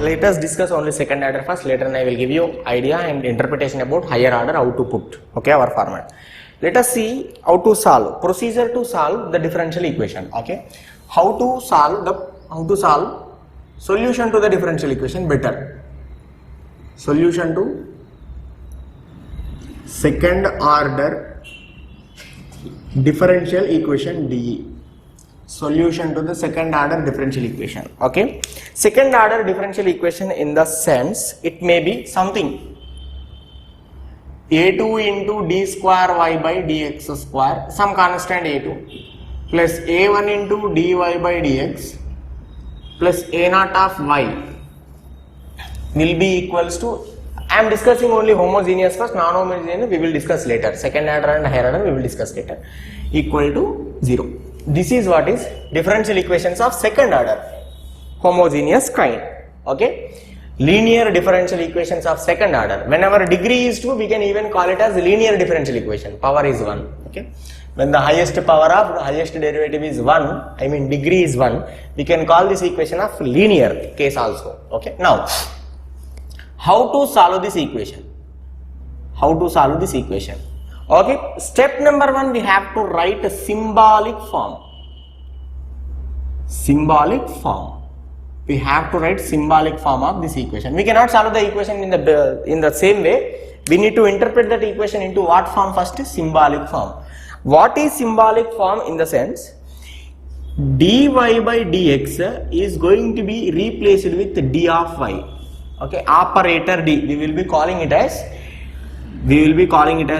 let us discuss only second order first. Later on I will give you idea and interpretation about higher order, how to put, okay, our format. Let us see how to solve, procedure to solve the differential equation, okay. How to solve solution to the differential equation better. Solution to second order differential equation DE. Solution to the second order differential equation, okay. Second order differential equation in the sense it may be something a2 into d square y by dx square, some constant a2, plus a1 into dy by dx plus a naught of y will be equals to, I am discussing only homogeneous first, non-homogeneous we will discuss later, second order and higher order we will discuss later, equal to 0. This is what is differential equations of second order, homogeneous kind, okay. Linear differential equations of second order, whenever degree is 2 we can even call it as linear differential equation, power is 1, okay. When the highest power of the highest derivative is 1, I mean degree is 1, we can call this equation of linear case also, okay. Now how to solve this equation? How to solve this equation? Okay, step number 1, we have to write a symbolic form. Symbolic form. We have to write symbolic form of this equation. We cannot solve the equation in the same way. We need to interpret that equation into what form first? Symbolic form. What is symbolic form? In the sense dy by dx is going to be replaced with d of y. Okay, operator d. We will be calling it as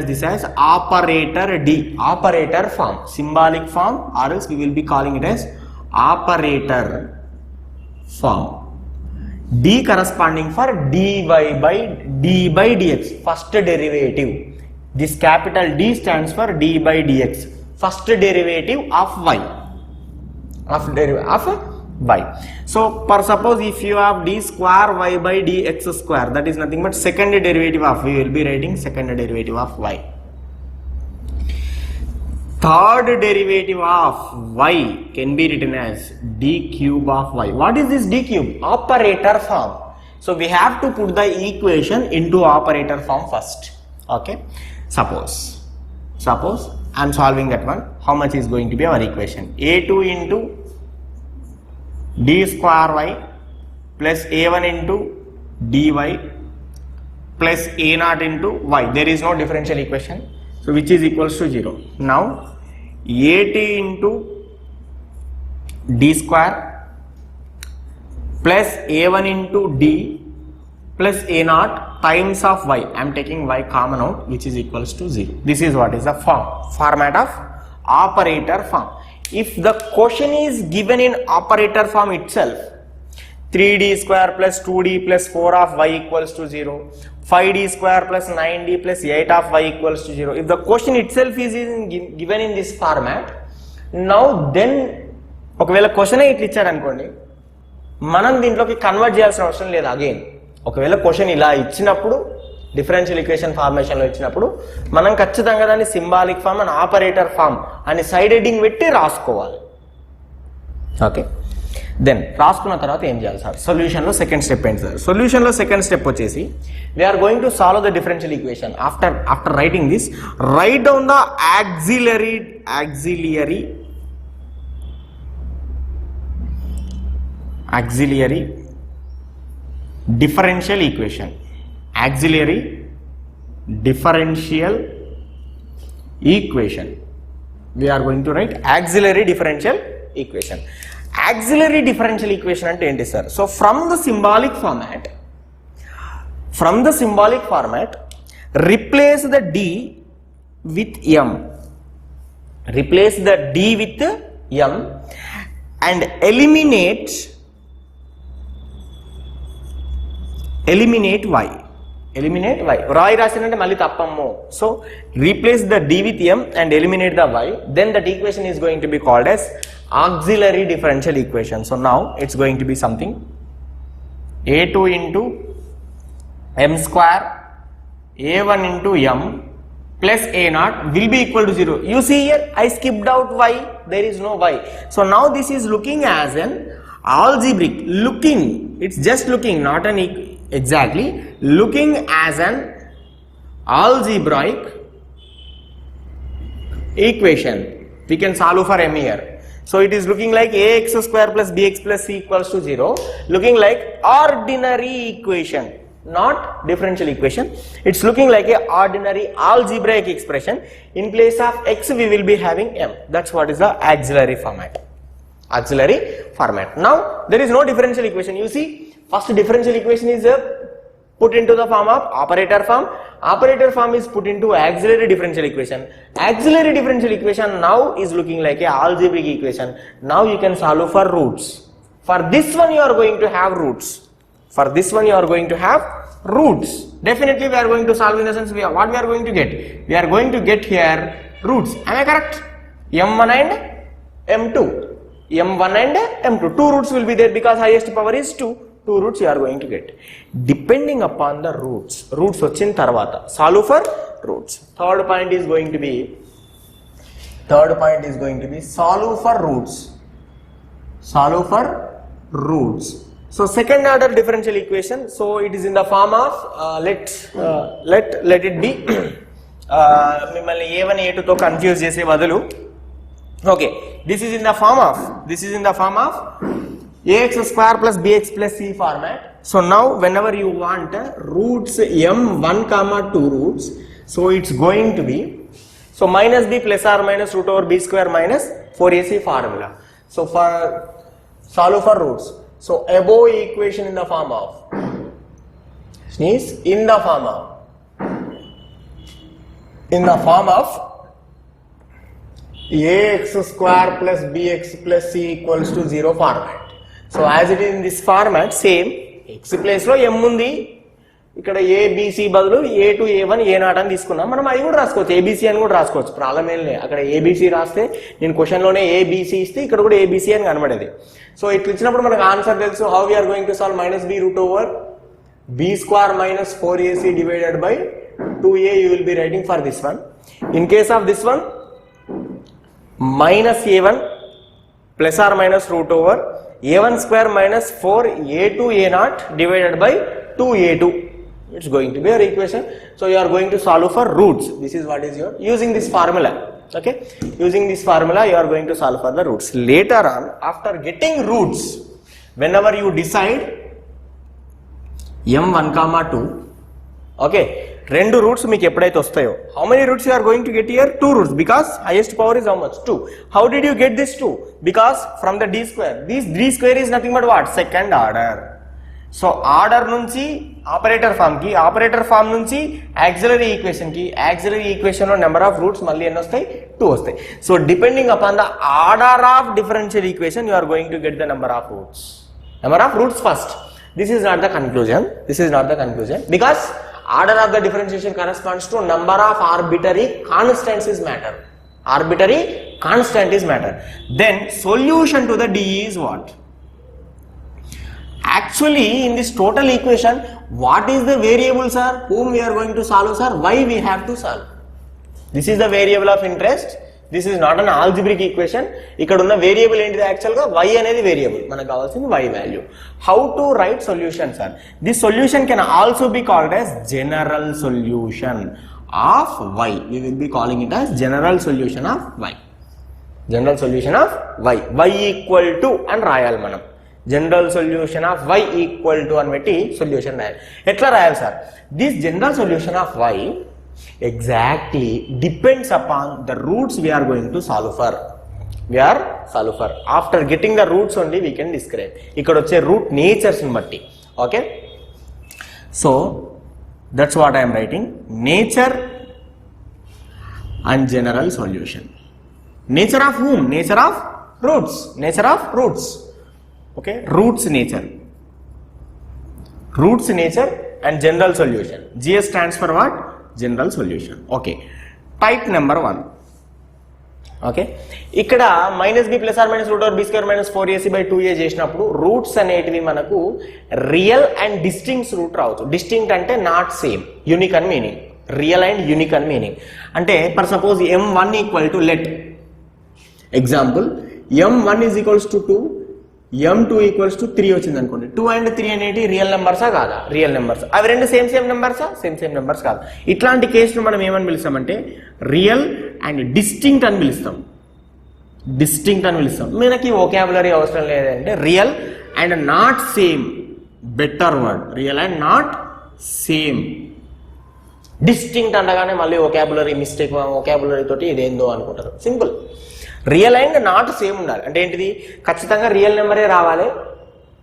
this as operator d, operator form, symbolic form, or else we will be calling it as operator form. D corresponding for dy by d by dx, first derivative. This capital D stands for d by dx, first derivative of y, y. So for suppose if you have d square y by dx square, that is nothing but second derivative of, we will be writing second derivative of y. Third derivative of y can be written as d cube of y. What is this d cube? Operator form. So we have to put the equation into operator form first, okay. Suppose I am solving that one. How much is going to be our equation? a2 into d square y plus a1 into dy plus a naught into y. There is no differential equation, so which is equals to 0. Now a2 into d square plus a1 into d plus a naught times of y. I am taking y common out, which is equals to 0. This is what is the format of operator form. If the question is given in operator form itself, 3d square plus 2d plus 4 of y equals to 0, 5d square plus 9d plus 8 of y equals to 0. If the question itself is given in this format, now then ఒకవేళ question ఇట్లా ఇచ్చారు అనుకోండి, మనం దీంట్లోకి convert చేయాల్సిన అవసరం లేదు. Again ఒకవేళ క్వశ్చన్ ఇలా ఇచ్చినప్పుడు, డిఫరెన్షియల్ ఈక్వేషన్ ఫార్మేషన్లో ఇచ్చినప్పుడు మనం ఖచ్చితంగా దాన్ని symbolic form and operator form అని సైడ్ హెడ్డింగ్ పెట్టి రాసుకోవాలి, ఓకే. దెన్ రాసుకున్న తర్వాత ఏం చేయాలి సార్? సొల్యూషన్లో సెకండ్ స్టెప్ ఏంటి సార్? సొల్యూషన్లో సెకండ్ స్టెప్ వచ్చేసి we're going to solve the differential equation. After writing this, right down the auxiliary differential equation. Auxiliary differential equation. We are going to write auxiliary differential equation. Auxiliary differential equation ante enti sir? So from the symbolic format, replace the d with m. Replace the d with m and eliminate y. రాయి రాసినంటే మళ్ళీ తప్పము. So replace the d with m and eliminate the y, then that equation is going to be called as auxiliary differential equation. So now it's going to be something a2 into m square a1 into m plus a naught will be equal to 0. You see here I skipped out y, there is no y. So now this is looking as an algebraic, It's just looking, not an exactly looking as an algebraic equation. We can solve for m here. So it is looking like ax square plus bx plus c equals to 0, looking like ordinary equation, not differential equation. It's looking like a ordinary algebraic expression. In place of x we will be having m. That's what is the auxiliary format. Auxiliary format. Now there is no differential equation. You see, first differential equation is put into the form of operator form. Operator form is put into auxiliary differential equation. Auxiliary differential equation now is looking like a algebraic equation. Now you can solve for roots. For this one you are going to have roots. For this one you are going to have roots. Definitely we are going to solve, in the sense what we are going to get? We are going to get here roots. Am I correct? M1 and M2. M1 and M2. Two roots will be there because highest power is 2. Two roots you are going to get. Depending upon the roots. Roots vachin tarvata. Solve for roots. Third point is going to be solve for roots. Solve for roots. So second order differential equation. So it is in the form of let it be మిమ్మల్ని a1 a2 తో confuse చేసే బదులు, okay, this is in the form of ax square plus bx plus c format. So now whenever you want roots m1 comma 2 roots, so it's going to be, so minus b plus or minus root over b square minus 4ac formula. So for solve for roots, so above equation in the form of ax square plus bx plus c equals to 0 format. So as it is in this format, same x place లో m ఉంది, ఇక్కడ abc బదులు a2 a1 a0 అని తీసుకున్నాం. మనం అది కూడా రాసుకోవచ్చు, abc అని కూడా రాసుకోవచ్చు, ప్రాబ్లం ఏం లేదు. అక్కడ abc రాస్తే నేను క్వశ్చన్ లోనే abc ఇస్తే ఇక్కడ కూడా abc అని కనబడేది. సో ఇట్లా ఇచ్చినప్పుడు మనకు ఆన్సర్ తెలుసు. How we are going to solve? Minus b root over b square minus 4ac divided by 2a you will be writing for this one. In case of this one, minus a1 plus or minus root over a1 square minus 4a2 a0 divided by 2a2. It's going to be your equation. So you are going to solve for roots. This is what is your, using this formula. Okay, using this formula you are going to solve for the roots. Later on, after getting roots, whenever you decide m1 comma 2, okay, రెండు roots మీకు ఎప్పుడైతే వస్తాయో, how many roots you are going to get here? 2 roots, because highest power is how much? 2. How did you get this 2? Because from the d square, this d square is nothing but what? Second order. So order నుంచి operator form కి, operator form నుంచి auxiliary equation కి, auxiliary equation లో number of roots మళ్ళీ ఎన్ని వస్తాయి? 2 వస్తాయి. So depending upon the order of differential equation you are going to get the number of roots. Number of roots first. This is not the conclusion. Because order of the differentiation corresponds to number of arbitrary constants is matter. Arbitrary constant is matter. Then solution to the d is what? Actually in this total equation, what is the variable, sir, whom we are going to solve, sir? Why we have to solve? This is the variable of interest. This is not an algebraic equation. ఇక్కడ ఉన్న variable ఏంటిది? యాక్చువల్గా y అనేది variable, మనకు కావాల్సింది y value. How to right solution, sir? This solution can also be called as general solution of y. We will be calling it as general solution of y. General solution of y. y equal to అని రాయాలి మనం. General solution of y equal to అని పెట్టి solution రాయాలి. ఎట్లా రాయాలి, sir? This general solution of y exactly depends upon the roots we are going to solve for. After getting the roots only we can describe. ఇక్కడ వచ్చే route nature's ని బట్టి. Okay, so that's what I am writing. Nature and general solution. Nature of whom? Nature of roots. Okay, roots nature and general solution. GS stands for what? General solution. Okay, type number 1. Okay, ఇక్కడ minus B plus or minus root over B square minus 4ac by 2a చేసినప్పుడు roots అనేటివి మనకు real and distinct root రావచ్చు. Distinct అంటే not same, unique అని meaning. Real and unique అని meaning. అంటే for suppose m1 equal to, let example m1 is equals to 2, m2 equals to 3 వచ్చింది అనుకోండి, 2 and 3 అనేటి రియల్ నెంబర్సా కాదా? Real numbers. అవి రెండు సేమ్ నెంబర్సా? సేమ్ నెంబర్స్ కాదు. ఇట్లాంటి కేసును మనం ఏమని పిలుస్తామంటే రియల్ అండ్ డిస్టింక్ట్ అని పిలుస్తాం. మనకి వొకాబులరీ అవసరం లేదంటే real and not same, better word, real and not same. Distinct అనగానే మళ్ళీ వొకాబులరీ మిస్టేక్, వొకాబులరీ తోటి ఇదేందో అనుకుంటారు. Simple. Real and not same ఉండాలి అంటే ఏంటిది? ఖచ్చితంగా రియల్ నెంబరే రావాలి.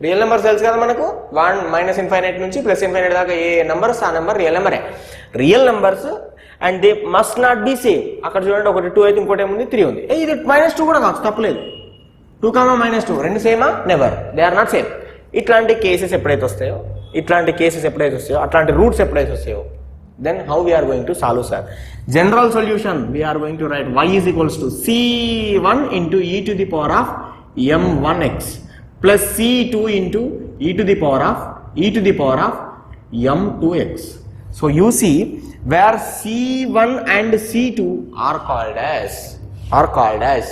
రియల్ నెంబర్స్ తెలుసు కదా మనకు, 1 -∞ నుంచి +∞ దాకా ఏ నెంబర్స్ ఆ నెంబర్ రియల్ నెంబరే. Real numbers and they must not be same. అక్కడ చూడండి, ఒకటి 2 అయితే ఇంకోటి ఏముంది 3 ఉంది. ఇది -2 కూడా కాదు, తప్పలేదు. 2, -2 రెండు సేమా? Never, they are not same. ఇట్లాంటి కేసెస్ ఎప్పుడైతే వస్తాయో, అట్లాంటి రూట్స్ ఎప్పుడైతే వస్తాయో, then how we are going to solve, sir? General solution, we are going to write y is equals to c1 into e to the power of m1x plus c2 into e to the power of m2x. So you see where c1 and c2 are called as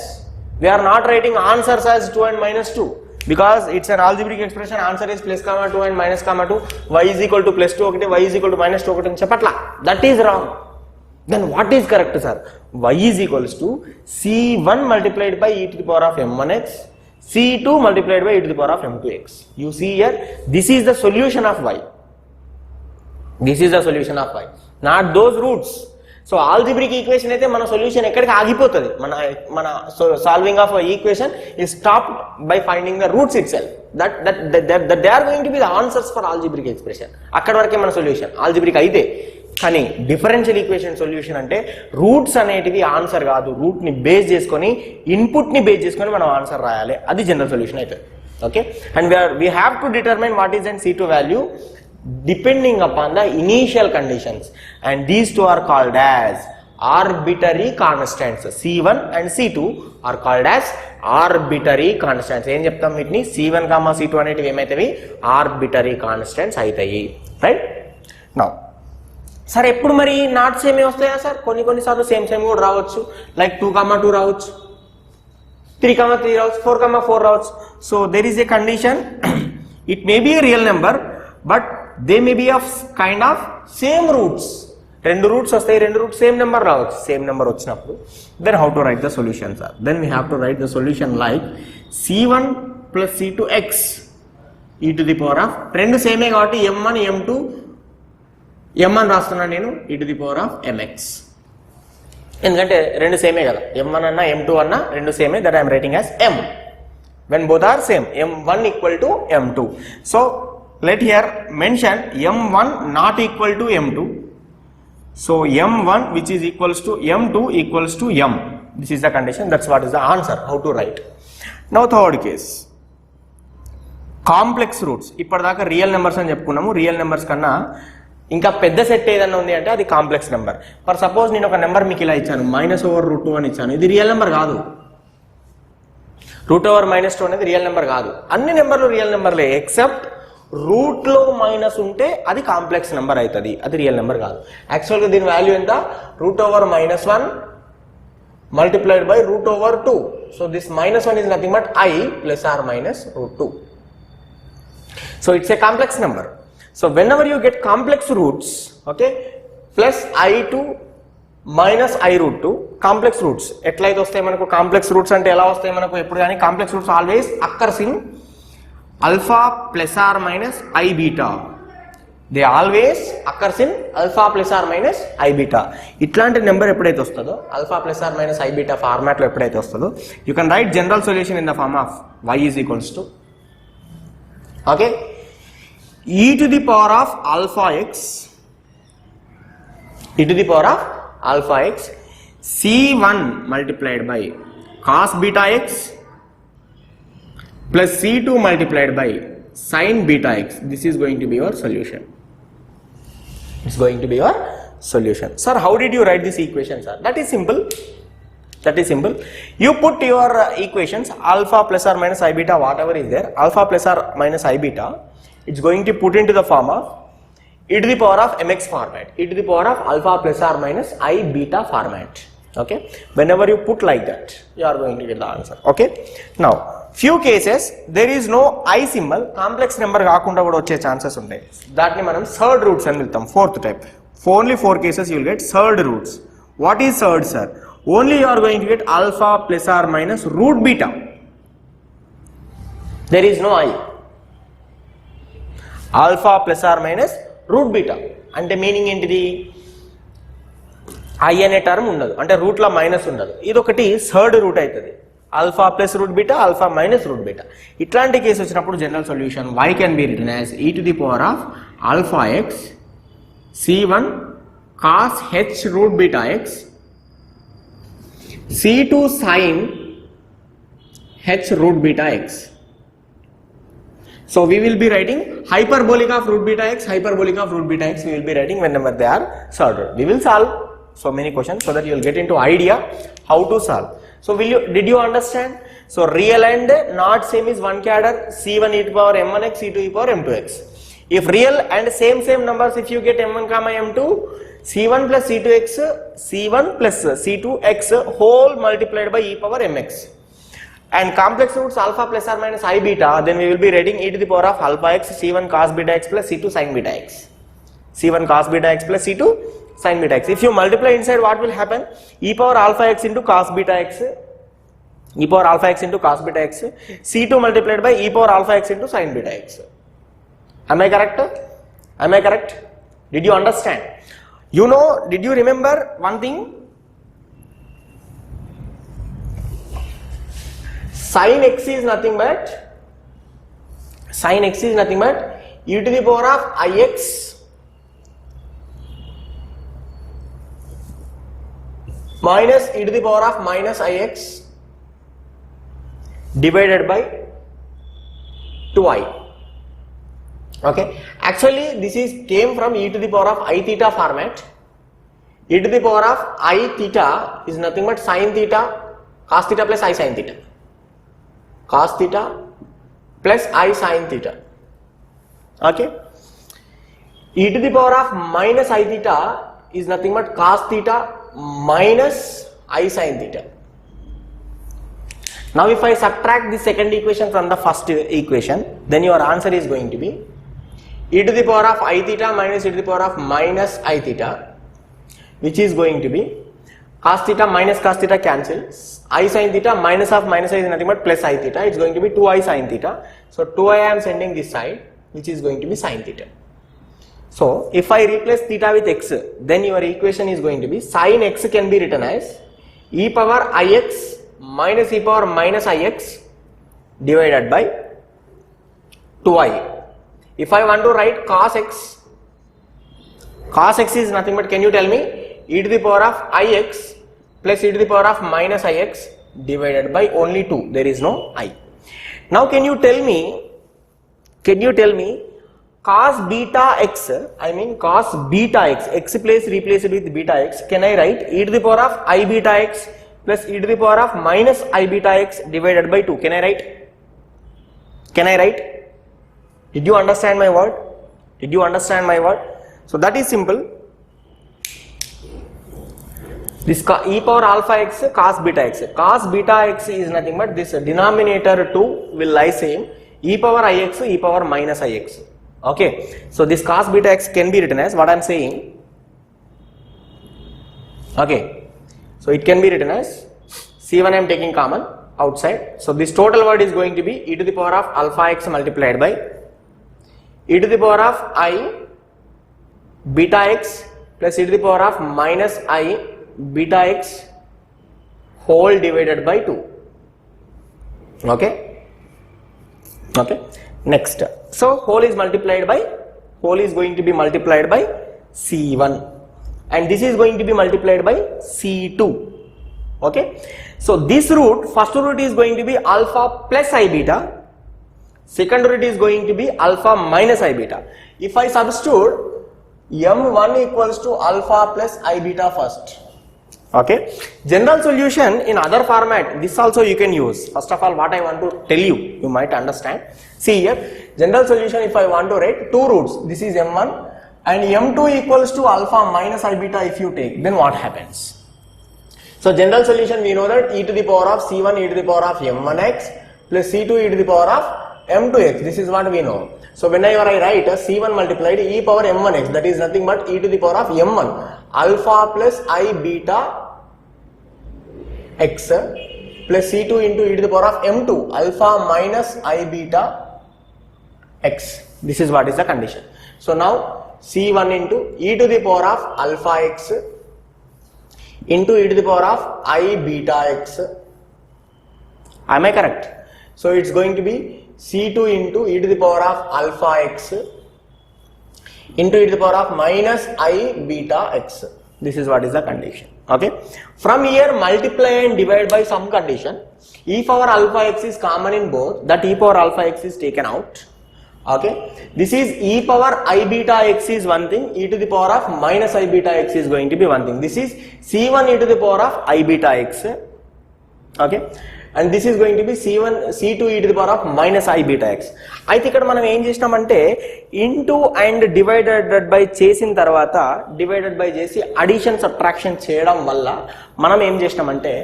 we are not writing answers as 2 and -2 because it's an algebraic expression. Answer is +2 and -2. Y is equal to +2 ఒకటి, y is equal to -2 ఒకటి అని చెప్పట్లా. That is wrong. Then what is correct, sir? Y is equals to c1 multiplied by e to the power of m1x, c2 multiplied by e to the power of m2x. You see here, this is the solution of y. Not those roots. So algebraic equation అయితే మన solution ఎక్కడికి ఆగిపోతుంది. మన solving of equation is stopped by finding the roots itself. That they are going to be the answers for algebraic expression. అక్కడ వరకే మన solution algebraic అయితే. కానీ డిఫరెన్షియల్ ఈక్వేషన్ సొల్యూషన్ అంటే రూట్స్ అనేటివి ఆన్సర్ కాదు, రూట్ ని బేస్ చేసుకొని, ఇన్పుట్ ని బేస్ చేసుకొని మనం ఆన్సర్ రాయాలి. అది జనరల్ సొల్యూషన్ అయితే. Okay, and we have to determine what is an C2 value depending upon the initial conditions, and these two are called as arbitrary constants. C1 and C2 are called as arbitrary constants. ఏం చెప్తాం వీటిని? C1, C2 అనేటివి ఏమైతాయి? Arbitrary constants అవుతాయి. Right. Now sir ఎప్పుడు మరి not same వస్తాయా sir? కొన్ని సార్లు సేమ్ కూడా రావచ్చు. లైక్ 2, 2 రావచ్చు, 3, 3 రావచ్చు, 4, 4 రావచ్చు. So there is a condition. It may be a real number but they may be of kind of same roots. రెండు రూట్స్ వస్తాయి, రెండు రూట్స్ సేమ్ నెంబర్ రావచ్చు. సేమ్ నెంబర్ వచ్చినప్పుడు then how to write the solution, sir? Then we have to write the solution like c1 plus c2x e to the power of, రెండు సేమే కాబట్టి m1 m2 m1 రాస్తున్నాను నేను, e to the power of mx. ఎందుకంటే రెండు సేమే కదా, m1 అన్నా m2 అన్నా రెండు సేమే. that I am writing as m when both are same, m1 equal to m2. So let here mention m1 not equal to m2. So m1 which is equals to m2 equals to m. This is the condition. That's what is the answer. How to write. Now third case, complex roots. ఇప్పటిదాకా real numbers అని చెప్పుకున్నాము. Real numbers కన్నా ఇంకా పెద్ద set ఏదన్నా ఉంది అంటే అది కాంప్లెక్స్ నెంబర్. ఫర్ సపోజ్ నేను ఒక నెంబర్ మీకు ఇలా ఇచ్చాను, -√2 అని ఇచ్చాను. ఇది రియల్ నెంబర్ కాదు. √2 అనేది రియల్ నెంబర్ కాదు. అన్ని నెంబర్లు రియల్ నెంబర్లే ఎక్సెప్ట్ రూట్ లో మైనస్ ఉంటే అది కాంప్లెక్స్ నెంబర్ అవుతుంది, అది రియల్ నెంబర్ కాదు. యాక్చువల్గా దీని వాల్యూ ఎంత? √-1 multiplied by √2. So this -1 is nothing but I plus or minus √2. So it's a complex number. So whenever you get complex roots, okay, plus I2 minus I√2, complex roots ఎట్లయితే వస్తాయి మనకు? Complex roots అంటే ఎలా వస్తాయి మనకు? ఎప్పుడు కానీ complex roots always occurs in alpha plus or minus I beta. They always occurs in alpha plus or minus I beta. ఇట్లాంటి నెంబర్ ఎప్పుడైతే వస్తుందో, alpha plus or minus I beta format లో ఎప్పుడైతే వస్తుందో, you can write general solution in the form of y is equals to, okay, e to the power of alpha x c1 multiplied by cos beta x plus c2 multiplied by sin beta x. This is going to be your solution. It's going to be your solution. Sir, how did you write this equation, sir? That is simple. You put your equations alpha plus or minus I beta, whatever is there, alpha plus or minus I beta, it's going to put into the form of e to the power of mx format, e to the power of alpha plus or minus I beta format. Okay, whenever you put like that, you are going to get the answer. Okay, now few cases there is no I symbol, complex number కాకుండా కూడా వచ్చే chances ఉంటాయి. దాన్ని మనం third roots అని పిలుస్తాం. Fourth type. For only 4 cases you will get third roots. What is third, sir? Only you are going to get alpha plus or minus root beta. There is no I. Alpha plus or minus root beta. అంటే meaning ఏంటిది? I అనే term ఉండదు, అంటే route లో minus ఉండదు. ఇది ఒకటి third root అవుతుంది. Alpha plus root beta, alpha minus root beta. ఇట్లాంటి కేసు వచ్చినప్పుడు general solution y can be written as e to the power of alpha x c1 cos h root beta x c2 sin h root beta x. So we will be writing hyperbolic of root beta x, hyperbolic of root beta x we will be writing whenever they are solved. We will solve so many questions so that you will get into idea how to solve. So did you understand? So real and not same is one cadre, c1 e to power m1x, c2 e power m2x. If real and same numbers, if you get m1 comma m2, c1 plus c2x, c1 plus c2x whole multiplied by e power mx. And complex roots alpha plus or minus I beta, then we will be writing e to the power of alpha x c1 cos beta x plus c2 sin beta x. c1 cos beta x plus c2 sin beta x. If you multiply inside, what will happen? E power alpha x into cos beta x, e power alpha x into cos beta x, c2 multiplied by e power alpha x into sin beta x. Am I correct? Am I correct? Did you understand? You know, did you remember one thing? Sin x is nothing but e to the power of ix minus e to the power of minus ix divided by 2i. Okay, actually this is came from e to the power of I theta format. E to the power of I theta is nothing but sin theta cos theta plus I sin theta, cos theta plus I sin theta. Okay, e to the power of minus I theta is nothing but cos theta minus I sin theta. Now if I subtract the second equation from the first equation, then your answer is going to be e to the power of I theta minus e to the power of minus I theta, which is going to be cos theta minus cos theta cancels, I sin theta minus of minus I is nothing but plus I theta, it's going to be 2I sin theta. So 2I I am sending this side, which is going to be sin theta. So if I replace theta with x, then your equation is going to be sin x can be written as e power ix minus e power minus ix divided by 2i. If I want to write cos x is nothing but, can you tell me, e to the power of ix plus e to the power of minus ix divided by only 2, there is no I. Now can you tell me cos beta x, I mean cos beta x, x place replaced with beta x, can I write e to the power of I beta x plus e to the power of minus I beta x divided by 2, can I write? Did you understand my word? So that is simple. This e power alpha x cos beta x. Cos beta x is nothing but this denominator 2 will lie same, e power ix, e power minus ix. Okay, so this cos beta x can be written as what I am saying. Okay, so it can be written as c1 I am taking common outside. So this total word is going to be e to the power of alpha x multiplied by e to the power of I beta x plus e to the power of minus I beta x whole divided by 2. Okay, next, so whole is going to be multiplied by c1 and this is going to be multiplied by c2. Okay, so this root, first root is going to be alpha plus I beta, second root is going to be alpha minus I beta. If I substitute m1 equals to alpha plus I beta first. Okay, general solution in other format, this also you can use. First of all, what I want to tell you, you might understand. See here, general solution, if I want to write two roots, this is m1 and m2 equals to alpha minus I beta if you take, then what happens? So general solution, we know that e to the power of c1 e to the power of m1x plus c2 e to the power of m2x. This is what we know. So whenever I write c1 multiplied e power m1x, that is nothing but e to the power of m1 alpha plus I beta x plus c2 into e to the power of m2 alpha minus I beta x. This is what is the condition. So now c1 into e to the power of alpha x into e to the power of I beta x. Am I correct? So it's going to be c2 into e to the power of alpha x into e to the power of minus I beta x. This is what is the condition. Okay. From here multiply and divide by some condition. E power alpha x is common in both. That e power alpha x is taken out. Okay. This is e power I beta x is one thing. E to the power of minus I beta x is going to be one thing. This is c1 e to the power of I beta x. Okay. And this is going to be c2 e to the power of minus I beta x. అయితే ఇక్కడ మనం ఏం చేసినామంటే into and divided by చేసిన తర్వాత divided by చేసి addition subtraction చేయడం వల్ల మనం ఏం చేసినామంటే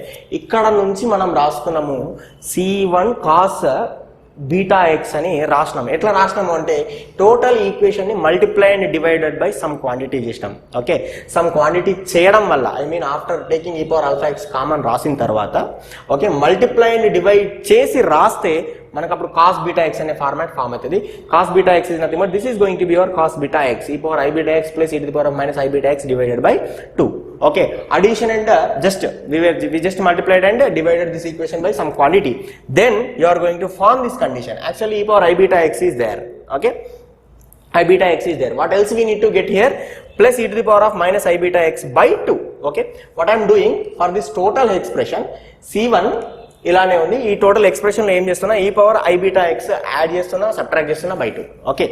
ఇక్కడ నుంచి మనం రాసుకున్నాము c1 cos బీటా ఎక్స్ అని రాసినాం. ఎట్లా రాసినాము అంటే టోటల్ ఈక్వేషన్ ని multiply and divided by some quantity చేసినాం. ఓకే, సమ్ క్వాంటిటీ చేయడం వల్ల ఐ మీన్ ఆఫ్టర్ టేకింగ్ ఈ పవర్ ఆల్ఫా ఎక్స్ కామన్ రాసిన తర్వాత ఓకే మల్టిప్లై అండ్ డివైడ్ చేసి రాస్తే మనకు అప్పుడు కాస్ బీటా ఎక్స్ అనే ఫార్మాట్ ఫామ్ అవుతుంది. Cos beta x is nothing but this is going to be your cos beta x e power i beta x plus e to the power of minus i beta x divided by 2. Okay, addition and we just multiplied and divided this equation by some quantity. Then you are going to form this condition. Actually, e power I beta x is there. Okay, I beta x is there. What else we need to get here? Plus e to the power of minus I beta x by 2. Okay, what I am doing for this total expression c1 ఇలానే ఉంది. ఈ total expression లో ఏం చేస్తున్నా ఈ power i beta X add చేస్తున్నా subtract చేస్తున్నా by 2. Okay,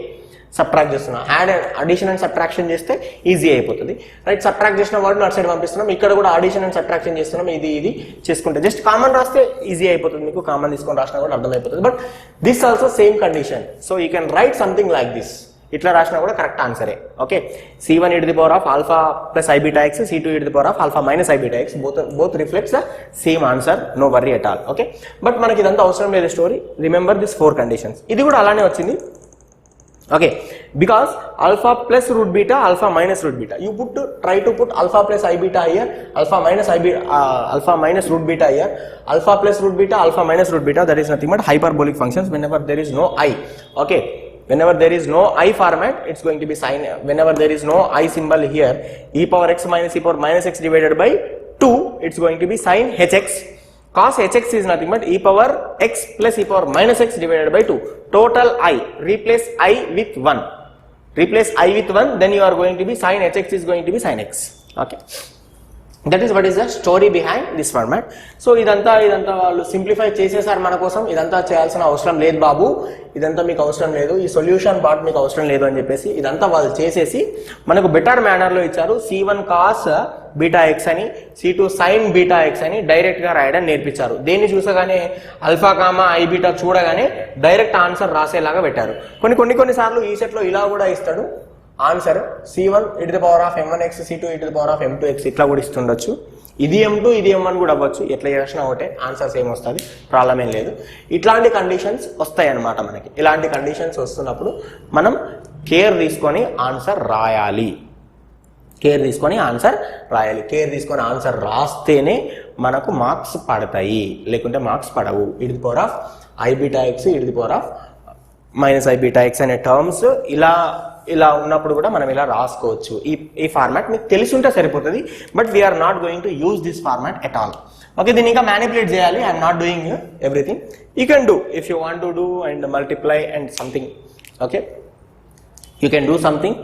subtract చేస్తున్నా యాడ్ అడిషన్ అండ్ సబ్ట్రాక్షన్ చేస్తే ఈజీ అయిపోతుంది. రైట్, సబ్ట్రాక్ట్ చేసిన వర్డ్ అటు సైడ్ పంపిస్తున్నాం. ఇక్కడ కూడా అడిషన్ అండ్ సబ్ట్రాక్షన్ చేస్తున్నాం. ఇది చేసుకుంటే జస్ట్ కామన్ రాస్తే ఈజీ అయిపోతుంది. మీకు కామన్ తీసుకొని రాసినా కూడా అర్థమైపోతుంది. But this also same condition. So you can write something like this. ఇట్లా రాసినా కూడా కరెక్ట్ ఆన్సరే. Okay, c1 e to the power of alpha plus I beta x, c2 e to the power of alpha minus I beta x, both reflects the same answer. No worry at all. Okay, but మనకి ఇదంతా అవసరం లేదు story. Remember this 4 conditions. ఇది కూడా అలానే వచ్చింది. Okay, because alpha plus root beta, alpha minus root beta. You try to put alpha plus I beta here, alpha minus root beta here, alpha plus root beta, alpha minus root beta. That is nothing but hyperbolic functions. Whenever there is no I, okay. Whenever there is no I format, it's going to be sin. Whenever there is no I symbol here, e power x minus x divided by 2, it's going to be sin hx. Cos hx is nothing but e power x plus e power minus x divided by 2. Total I. Replace I with 1. Replace I with 1, then you are going to be sin hx is going to be sin x. Okay. That is what is the story behind this format. So ఇదంతా వాళ్ళు simplify చేసేసారు మన కోసం. ఇదంతా చేయాల్సిన అవసరం లేదు బాబు, ఇదంతా మీకు అవసరం లేదు, ఈ సొల్యూషన్ పార్ట్ మీకు అవసరం లేదు అని చెప్పేసి ఇదంతా వాళ్ళు చేసేసి మనకు బెటర్ మేనర్లో ఇచ్చారు. c1 cos బీటా ఎక్స్ అని, c2 sin బీటా ఎక్స్ అని డైరెక్ట్ గా రాయడం నేర్పించారు. దేన్ని చూసగానే అల్ఫా కామా ఐ బీటా చూడగానే డైరెక్ట్ ఆన్సర్ రాసేలాగా పెట్టారు. కొన్ని సార్లు ఈ సెట్ లో ఇలా కూడా ఇస్తాడు answer. c1 e to the power of m1x, c2 e to the power of m2x ఇట్లా కూడా ఇస్తుండొచ్చు. ఇది m2 ఇది m1 కూడా అవ్వచ్చు. ఎట్లా చేసినా ఒకటే ఆన్సర్ సేమ్ వస్తుంది, ప్రాబ్లం ఏం లేదు. ఇట్లాంటి కండిషన్స్ వస్తాయి అన్నమాట మనకి. ఇలాంటి కండిషన్స్ వస్తున్నప్పుడు మనం కేర్ తీసుకొని ఆన్సర్ రాయాలి. కేర్ తీసుకొని ఆన్సర్ రాస్తేనే మనకు మార్క్స్ పడతాయి, లేకుంటే మార్క్స్ పడవు. e to the power of I beta x, e to the power of minus I beta x అనే టర్మ్స్ ఇలా ఉన్నప్పుడు కూడా మనం ఇలా రాసుకోవచ్చు. ఈ ఫార్మాట్ మీకు తెలిసి ఉంటే సరిపోతుంది. But we're not going to use this format at all. Okay, దీన్ని ఇంకా మ్యానిపులేట్ చేయాలి. I'm not doing everything. You can do if you want to do and multiply and something. Okay, you can do something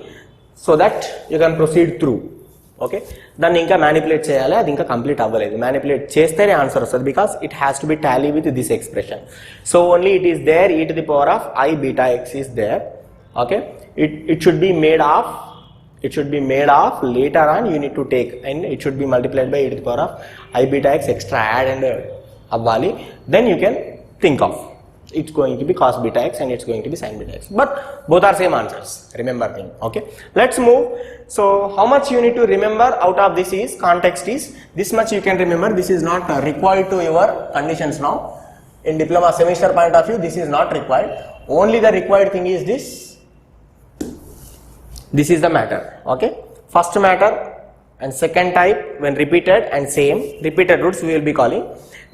so that you can proceed through. Okay, దాన్ని ఇంకా manipulate చేయాలి. అది ఇంకా complete అవ్వలేదు. Manipulate చేస్తేనే answer వస్తుంది. Because it has to be tally with this expression. So only it is there e to the power of I beta x is there. Okay, it should be made of later on. You need to take and it should be multiplied by e to the power of I beta x extra add and avvali. Then you can think of it's going to be cos beta x and it's going to be sin beta x. But both are same answers. Remember thing. Okay, let's move. So how much you need to remember out of this is context is this much you can remember. This is not required to your conditions now. In diploma semester point of view, this is not required. Only the required thing is this. This is the matter. Okay. First matter and second type when repeated and same. Repeated roots we will be calling.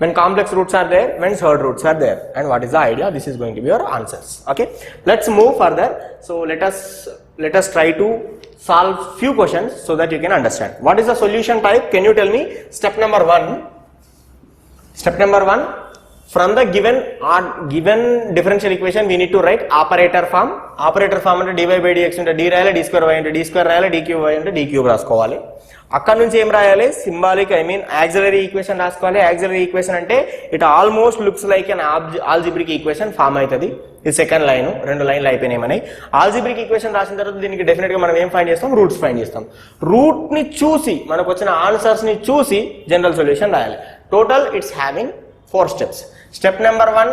When complex roots are there, when surd roots are there. And what is the idea? This is going to be your answers. Okay. Let's move further. So let us try to solve few questions so that you can understand. What is the solution type? Can you tell me? Step number 1. Step number 1. From the given differential equation, we need to write operator form. Operator form అంటే dy by dx ఉంటే d రాయాలి, d square y ఉంటే d square రాయాలి, d cube y ఉంటే d cube రాసుకోవాలి. అక్కడ నుంచి ఏం రాయాలి? సింబాలిక్ auxiliary equation రాసుకోవాలి. auxiliary equation అంటే it almost looks like an algebraic equation form అవుతుంది. ఇది సెకండ్ లైన్, 2 లైన్లు అయిపోయినాయి మనకి. ఆల్జీబ్రిక్ ఈక్వేషన్ రాసిన తర్వాత దీనికి డెఫినెట్ గా మనం ఏం ఫైండ్ చేస్తాం? రూట్స్ ఫైండ్ చేస్తాం. రూట్ ని చూసి మనకు వచ్చిన ఆన్సర్స్ ని చూసి జనరల్ సొల్యూషన్ రాయాలి. Total it's having 4 steps. Step number 1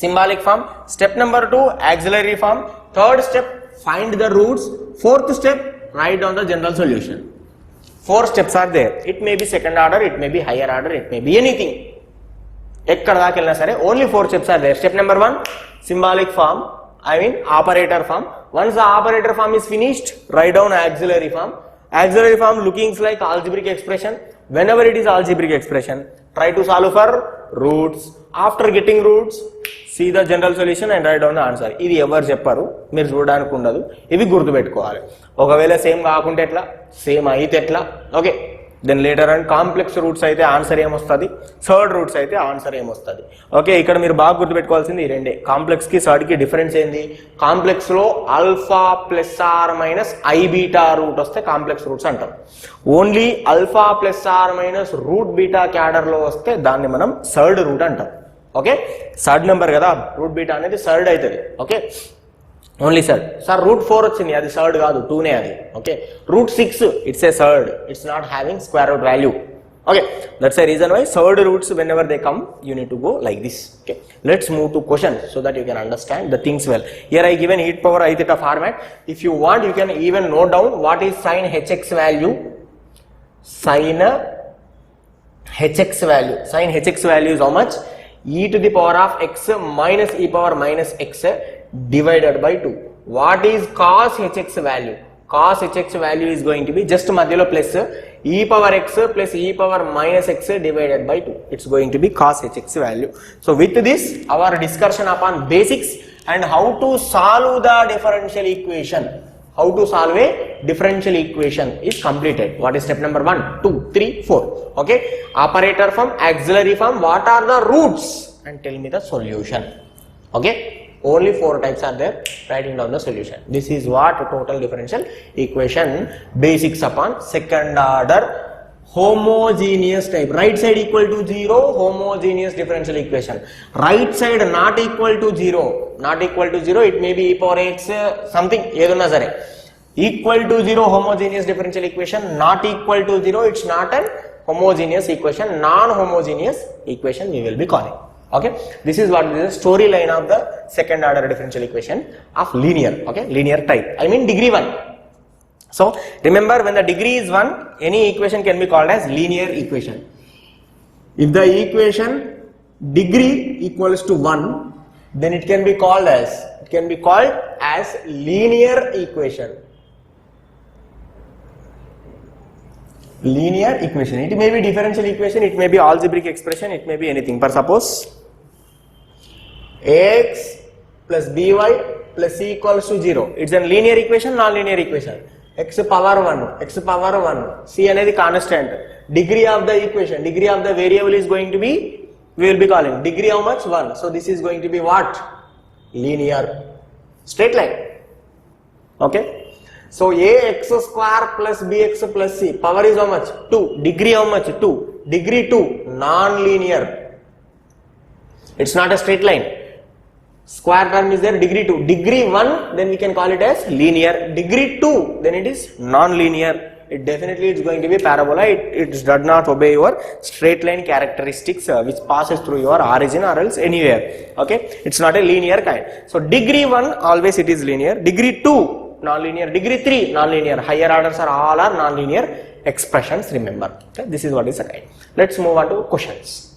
symbolic form, step number 2 auxiliary form, third step find the roots, fourth step write down the general solution. 4 steps are there. It may be second order, it may be higher order, it may be anything. ఎక్కడ దాకా వెళ్ళినా సరే only 4 steps are there. Step number 1 symbolic form, operator form. Once the operator form is finished, write down auxiliary form. Auxiliary form looking like algebraic expression. Whenever it is algebraic expression, try to solve for roots. After getting roots, see the general solution and write down the answer. ఇది ఎవరు చెప్పారు, మీరు చూడడానికి ఉండదు, ఇవి గుర్తుపెట్టుకోవాలి. ఒకవేళ same కాకుంటే ఎట్లా, సేమ్ అయితే ఎట్లా? Okay, then later and complex roots అయితే ఆన్సర్ ఏమొస్తుంది, సర్డ్ రూట్స్ అయితే ఆన్సర్ ఏమొస్తుంది. ఓకే, ఇక్కడ మీరు బాగా గుర్తుపెట్టుకోవాల్సింది ఈ రెండే. కాంప్లెక్స్ కి సర్డ్ కి డిఫరెన్స్ ఏంది? కాంప్లెక్స్ లో alpha plus or minus i beta root వస్తే కాంప్లెక్స్ రూట్స్ అంటాం. Only alpha plus or minus root beta cadre లో వస్తే దాన్ని మనం సర్డ్ రూట్ అంటాం. ఓకే, సర్డ్ నెంబర్ కదా, రూట్ బీటా అనేది సర్డ్ అవుతుంది. Okay, only surd. Sir root 4 వచ్చింది, అది సర్డ్ కాదు, 2నే అది. Okay, root 6 it's a surd, it's not having square root value. Okay, that's a reason why third roots whenever they come you need to go like this. Okay, let's move to question so that you can understand the things well. Here I given e power I theta format. If you want you can even note down what is sin hx value. Sin hx value, sin hx value is how much? E to the power of x minus e power minus x divided by 2. What is cos hx value? Cos hx value is going to be just madhyalo plus e power x plus e power minus x divided by 2. It's going to be cos hx value. So with this our discussion upon basics and how to solve the differential equation. How to solve a differential equation is completed. What is step number 1, 2, 3, 4. Okay, operator form, auxiliary form, what are the roots and tell me the solution. Okay, only 4 types are there, writing down the solution. This is what total differential equation basics upon second order homogeneous type. Right side equal to 0, homogeneous differential equation. Right side not equal to 0, not equal to 0, it may be e power x something edunna sare. Equal to 0 homogeneous differential equation, not equal to 0, it's not an homogeneous equation, non-homogeneous equation we will be calling. Okay, this is what is the storyline of the second order differential equation of linear. Okay, linear type, I mean degree 1. So remember, when the degree is 1, any equation can be called as linear equation. If the equation degree equals to 1, then it can be called as linear equation. Linear equation, it may be differential equation, it may be algebraic expression, it may be anything. For suppose ax plus by plus c equals to 0, it's a linear equation, non-linear equation. X power 1, c అనేది constant. Degree of the equation, degree of the variable is going to be, we will be calling degree how much? 1. So this is going to be what? Linear, straight line. Okay, so ax square plus bx plus c, power is how much? 2. Degree how much? 2. Degree 2, non-linear, it's not a straight line. Square term is there, degree 2. Degree 1, then we can call it as linear. Degree 2, then it is non-linear. It definitely is going to be parabola. It does not obey your straight line characteristics which passes through your origin or else anywhere. Okay, it's not a linear kind. So degree 1 always it is linear. Degree 2 non-linear. Degree 3 non-linear. Higher orders are all non-linear expressions. Remember. Okay, this is what is the kind. Let's move on to questions.